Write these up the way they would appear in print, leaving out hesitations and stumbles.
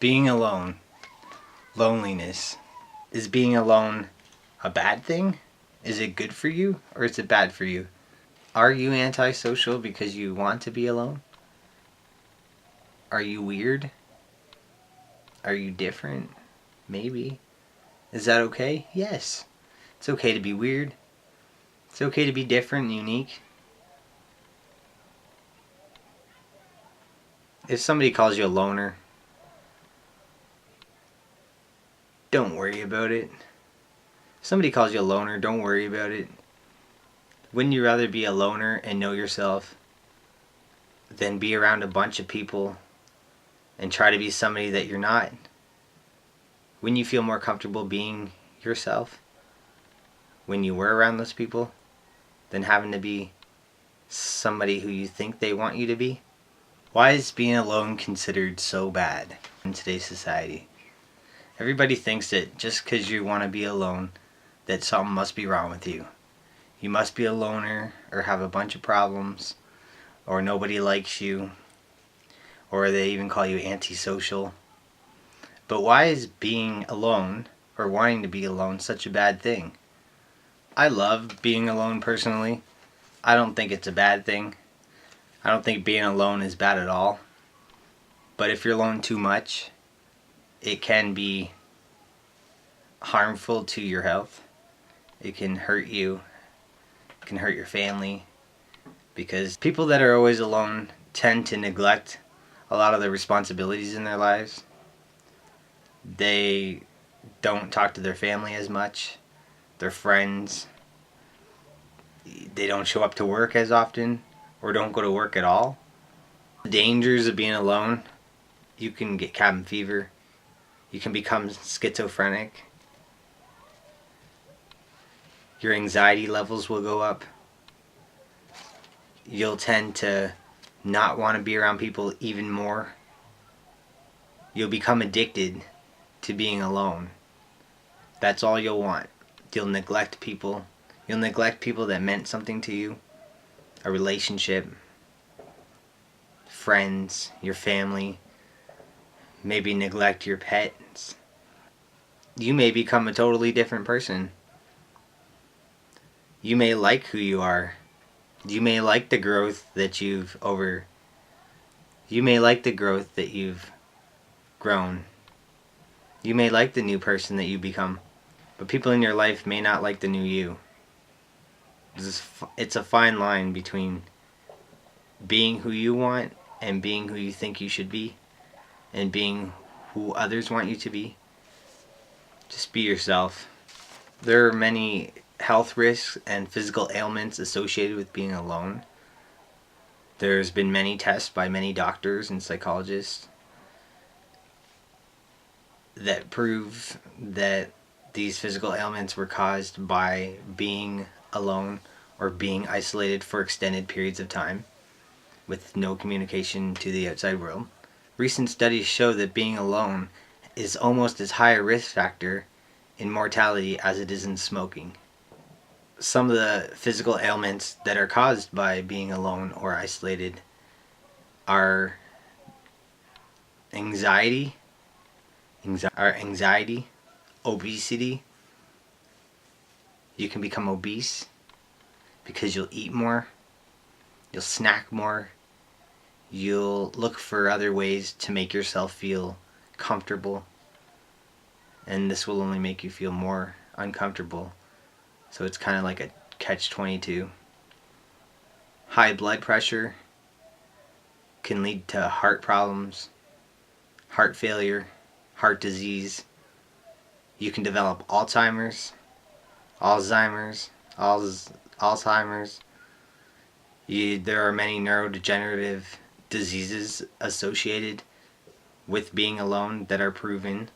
Being alone, loneliness. Is being alone a bad thing? Is it good for you or is it bad for you? Are you antisocial because you want to be alone? Are you weird? Are you different? Maybe. Is that okay? Yes. It's okay to be weird. It's okay to be different and unique. If somebody calls you a loner, don't worry about it. If somebody calls you a loner, don't worry about it. Wouldn't you rather be a loner and know yourself than be around a bunch of people and try to be somebody that you're not? Wouldn't you feel more comfortable being yourself when you were around those people than having to be somebody who you think they want you to be? Why is being alone considered so bad in today's society? Everybody thinks that just because you want to be alone, that something must be wrong with you. You must be a loner or have a bunch of problems, or nobody likes you, or they even call you antisocial. But why is being alone or wanting to be alone such a bad thing? I love being alone personally. I don't think it's a bad thing. I don't think being alone is bad at all. But if you're alone too much, it can be harmful to your health. It can hurt you. It can hurt your family. Because people that are always alone tend to neglect a lot of the responsibilities in their lives. They don't talk to their family as much, their friends. They don't show up to work as often or don't go to work at all. The dangers of being alone: you can get cabin fever, you can become schizophrenic, your anxiety levels will go up, you'll tend to not want to be around people even more. You'll become addicted to being alone. That's all you'll want. You'll neglect people. You'll neglect people that meant something to you. A relationship, friends, your family. Maybe neglect your pets. You may become a totally different person. You may like who you are. You may like the growth that you've grown. You may like the new person that you become, but people in your life may not like the new you. It's a fine line between being who you want and being who you think you should be, and being who others want you to be. Just be yourself. There are many health risks and physical ailments associated with being alone. There's been many tests by many doctors and psychologists that prove that these physical ailments were caused by being alone or being isolated for extended periods of time with no communication to the outside world. Recent studies show that being alone is almost as high a risk factor in mortality as it is in smoking. Some of the physical ailments that are caused by being alone or isolated are anxiety, obesity. You can become obese because you'll eat more, you'll snack more, you'll look for other ways to make yourself feel comfortable, and this will only make you feel more uncomfortable. So it's kind of like a catch-22. High blood pressure can lead to heart problems, heart failure, heart disease. You can develop Alzheimer's. There are many neurodegenerative diseases associated with being alone that are proven,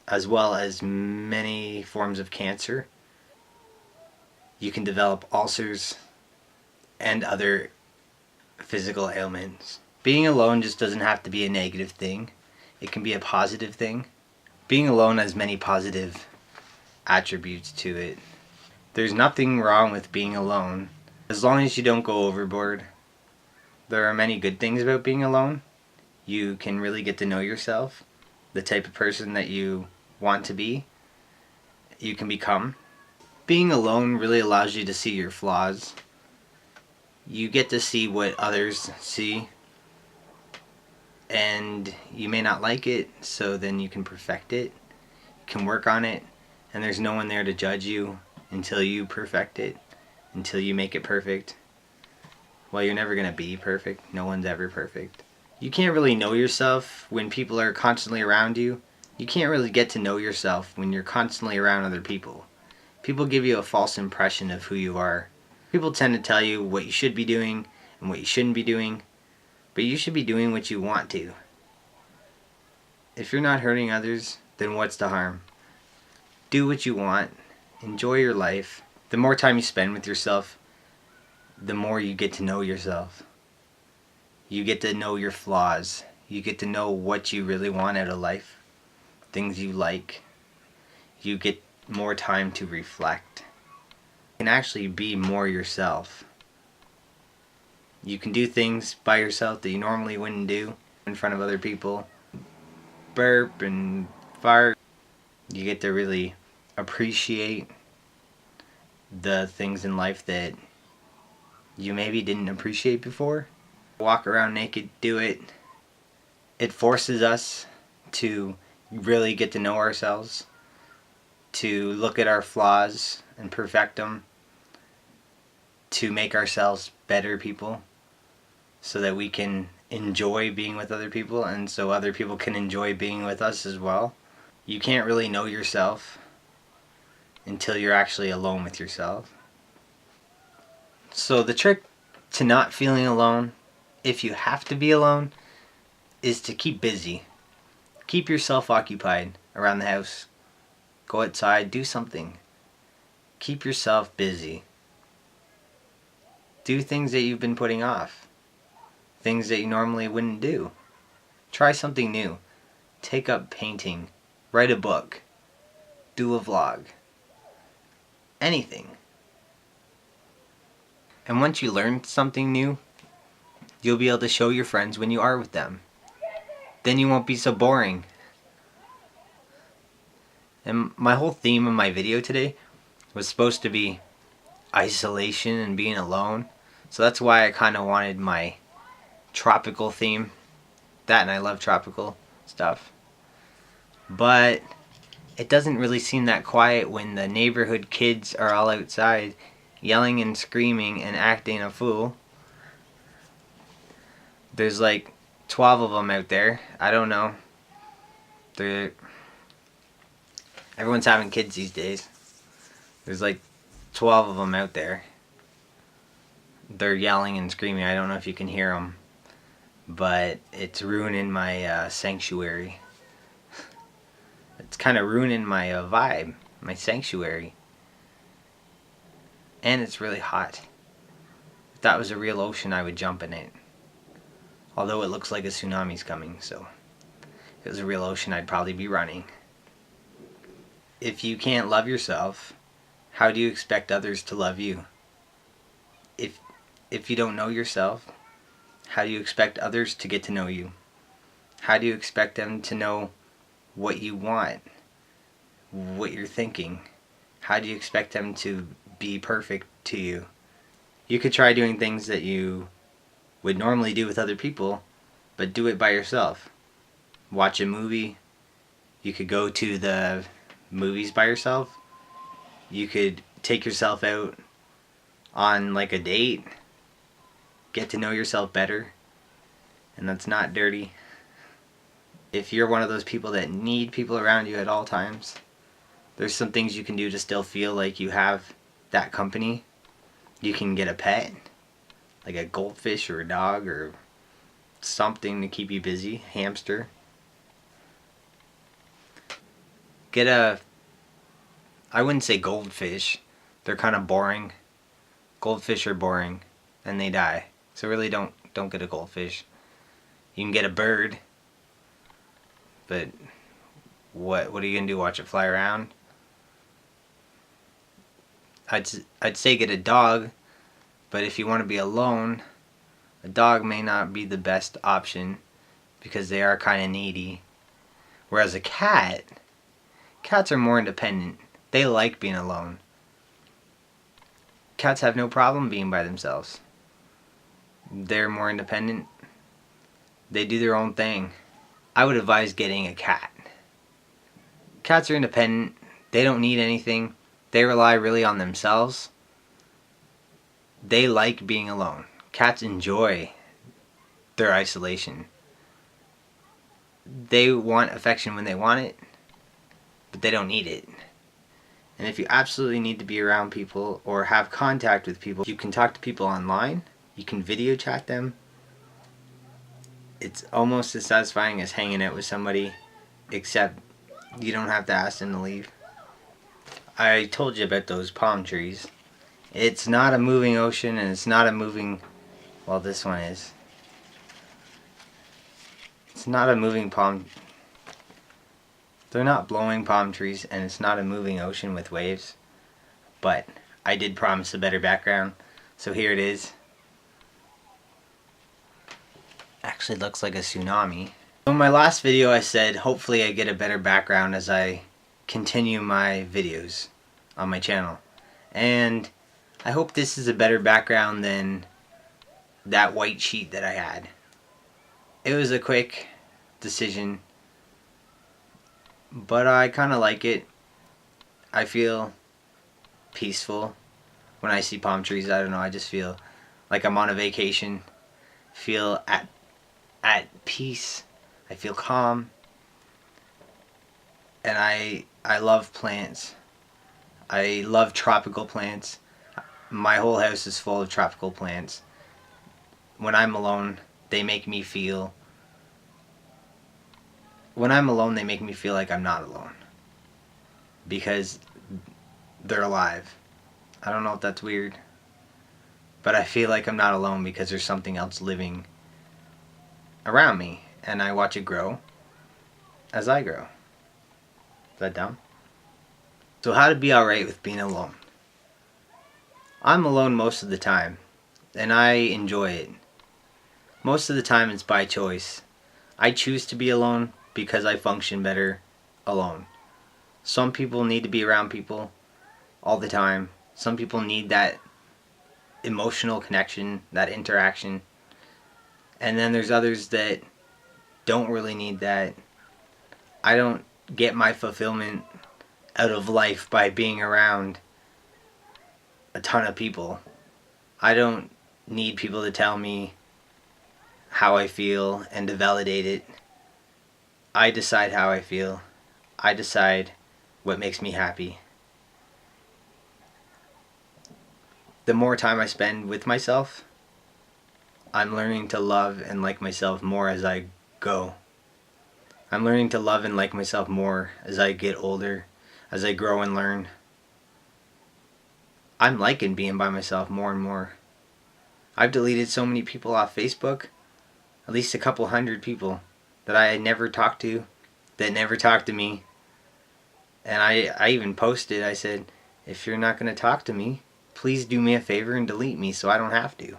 as well as many forms of cancer. You can develop ulcers and other physical ailments. Being alone just doesn't have to be a negative thing. It can be a positive thing. Being alone has many positive attributes to it. There's nothing wrong with being alone, as long as you don't go overboard. There are many good things about being alone. you can really get to know yourself, the type of person that you want to be, you can become. Being alone really allows you to see your flaws. You get to see what others see, and you may not like it, so then you can perfect it, you can work on it, and there's no one there to judge you until you perfect it, until you make it perfect. Well, you're never going to be perfect. No one's ever perfect. You can't really know yourself when people are constantly around you. You can't really get to know yourself when you're constantly around other people. People give you a false impression of who you are. People tend to tell you what you should be doing and what you shouldn't be doing, but you should be doing what you want to. If you're not hurting others, then what's the harm? Do what you want. Enjoy your life. The more time you spend with yourself, the more you get to know yourself. You get to know your flaws. You get to know what you really want out of life, things you like. You get more time to reflect. You can actually be more yourself. You can do things by yourself that you normally wouldn't do in front of other people. Burp and fart. You get to really appreciate the things in life that you maybe didn't appreciate before. Walk around naked, do it. It forces us to really get to know ourselves, to look at our flaws and perfect them, to make ourselves better people so that we can enjoy being with other people and so other people can enjoy being with us as well. You can't really know yourself until you're actually alone with yourself. So the trick to not feeling alone, if you have to be alone, is to keep busy. Keep yourself occupied around the house. Go outside, do something. Keep yourself busy. Do things that you've been putting off. Things that you normally wouldn't do. Try something new. Take up painting. Write a book. Do a vlog. Anything. And once you learn something new, you'll be able to show your friends when you are with them. Then you won't be so boring. And my whole theme of my video today was supposed to be isolation and being alone. So that's why I kind of wanted my tropical theme. That, and I love tropical stuff. But it doesn't really seem that quiet when the neighborhood kids are all outside yelling and screaming and acting a fool. There's like 12 of them out there. I don't know. Everyone's having kids these days. There's like 12 of them out there. They're yelling and screaming. I don't know if you can hear them, but it's ruining my sanctuary. It's kind of ruining my vibe, my sanctuary. And it's really hot. If that was a real ocean, I would jump in it. Although it looks like a tsunami's coming, so if it was a real ocean, I'd probably be running. If you can't love yourself, how do you expect others to love you? If you don't know yourself, how do you expect others to get to know you? How do you expect them to know what you want, what you're thinking? How do you expect them to be perfect to you? You could try doing things that you would normally do with other people, but do it by yourself. Watch a movie. You could go to the movies by yourself. You could take yourself out on like a date. Get to know yourself better. And that's not dirty. If you're one of those people that need people around you at all times, there's some things you can do to still feel like you have that company. You can get a pet, like a goldfish or a dog or something to keep you busy, hamster. I wouldn't say goldfish. They're kind of boring. Goldfish are boring and they die. So really don't get a goldfish. You can get a bird. But what are you going to do, watch it fly around? I'd say get a dog, but if you want to be alone, a dog may not be the best option because they are kind of needy. Whereas cats are more independent. They like being alone. Cats have no problem being by themselves. They're more independent. They do their own thing. I would advise getting a cat. Cats are independent. They don't need anything. They rely really on themselves. They like being alone. Cats enjoy their isolation. They want affection when they want it, but they don't need it. And if you absolutely need to be around people or have contact with people, you can talk to people online. You can video chat them. It's almost as satisfying as hanging out with somebody, except you don't have to ask them to leave. I told you about those palm trees. It's not a moving ocean, and it's not a moving... well, this one is. It's not a moving palm... they're not blowing palm trees, and it's not a moving ocean with waves. But I did promise a better background, so here it is. Actually looks like a tsunami. So in my last video I said hopefully I get a better background as I continue my videos on my channel. And I hope this is a better background than that white sheet that I had. It was a quick decision, but I kind of like it. I feel peaceful when I see palm trees. I don't know, I just feel like I'm on a vacation. Feel at peace. I feel calm. And I love plants. I love tropical plants. My whole house is full of tropical plants. When I'm alone, they make me feel... when I'm alone, they make me feel like I'm not alone. Because they're alive. I don't know if that's weird. But I feel like I'm not alone because there's something else living around me. And I watch it grow as I grow. Is that dumb? So how to be alright with being alone. I'm alone most of the time. And I enjoy it. Most of the time it's by choice. I choose to be alone because I function better alone. Some people need to be around people all the time. Some people need that emotional connection, that interaction. And then there's others that don't really need that. I don't get my fulfillment out of life by being around a ton of people. I don't need people to tell me how I feel and to validate it. I decide how I feel. I decide what makes me happy. The more time I spend with myself, I'm learning to love and like myself more as I go. I'm learning to love and like myself more as I get older, as I grow and learn. I'm liking being by myself more and more. I've deleted so many people off Facebook, at least a couple hundred people that I had never talked to, that never talked to me. And I even posted, I said, if you're not going to talk to me, please do me a favor and delete me so I don't have to.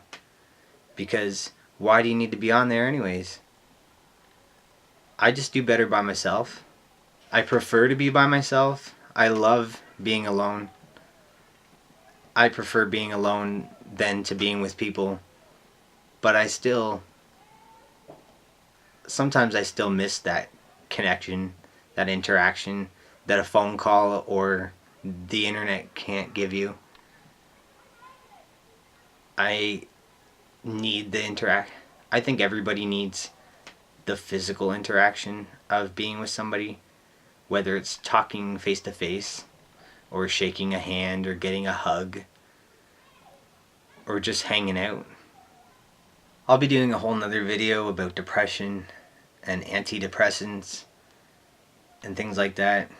Because why do you need to be on there anyways? I just do better by myself. I prefer to be by myself. I love being alone. I prefer being alone than to being with people. But sometimes I still miss that connection, that interaction that a phone call or the internet can't give you. I need the interact. I think everybody needs the physical interaction of being with somebody, whether it's talking face to face or shaking a hand or getting a hug or just hanging out. I'll be doing a whole nother video about depression and antidepressants and things like that.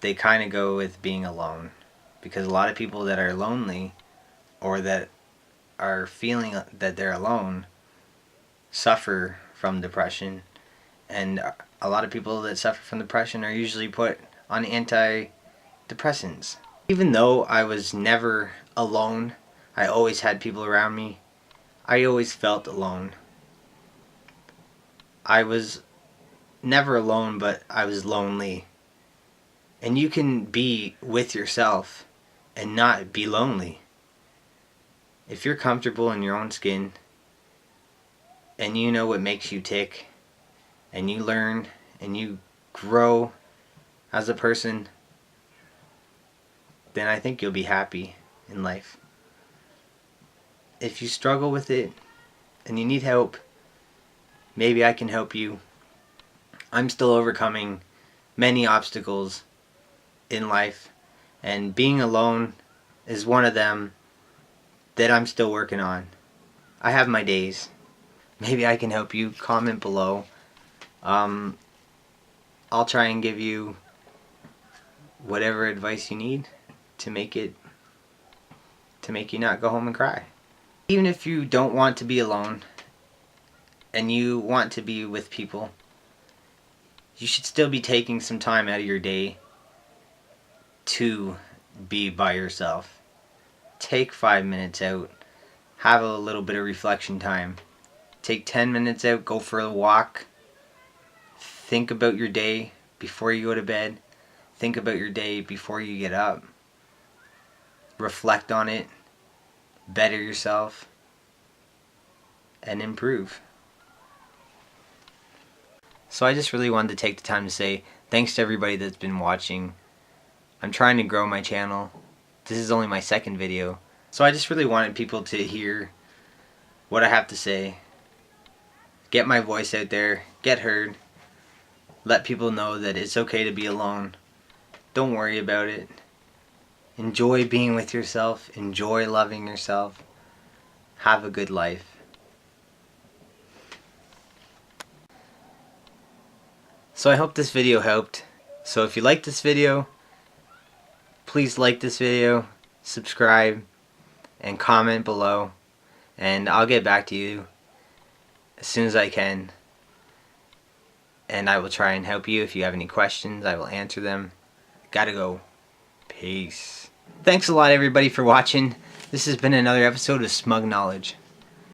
They kind of go with being alone, because a lot of people that are lonely or that are feeling that they're alone suffer from depression, and a lot of people that suffer from depression are usually put on antidepressants. Even though I was never alone, I always had people around me, I always felt alone. I was never alone, but I was lonely. And you can be with yourself and not be lonely. If you're comfortable in your own skin and you know what makes you tick and you learn and you grow as a person, then I think you'll be happy in life. If you struggle with it and you need help, maybe I can help you. I'm still overcoming many obstacles in life, and being alone is one of them that I'm still working on. I have my days. Maybe I can help you. Comment below. I'll try and give you whatever advice you need to make you not go home and cry. Even if you don't want to be alone and you want to be with people, you should still be taking some time out of your day to be by yourself. Take 5 minutes out. Have a little bit of reflection time. Take 10 minutes out. Go for a walk. Think about your day before you go to bed. Think about your day before you get up. Reflect on it. Better yourself. And improve. So I just really wanted to take the time to say thanks to everybody that's been watching. I'm trying to grow my channel. This is only my second video. So I just really wanted people to hear what I have to say. Get my voice out there. Get heard. Let people know that it's okay to be alone. Don't worry about it. Enjoy being with yourself. Enjoy loving yourself. Have a good life. So I hope this video helped. So if you liked this video, please like this video, subscribe, and comment below. And I'll get back to you as soon as I can. And I will try and help you. If you have any questions, I will answer them. Gotta go. Peace. Thanks a lot, everybody, for watching. This has been another episode of smugKnowledge.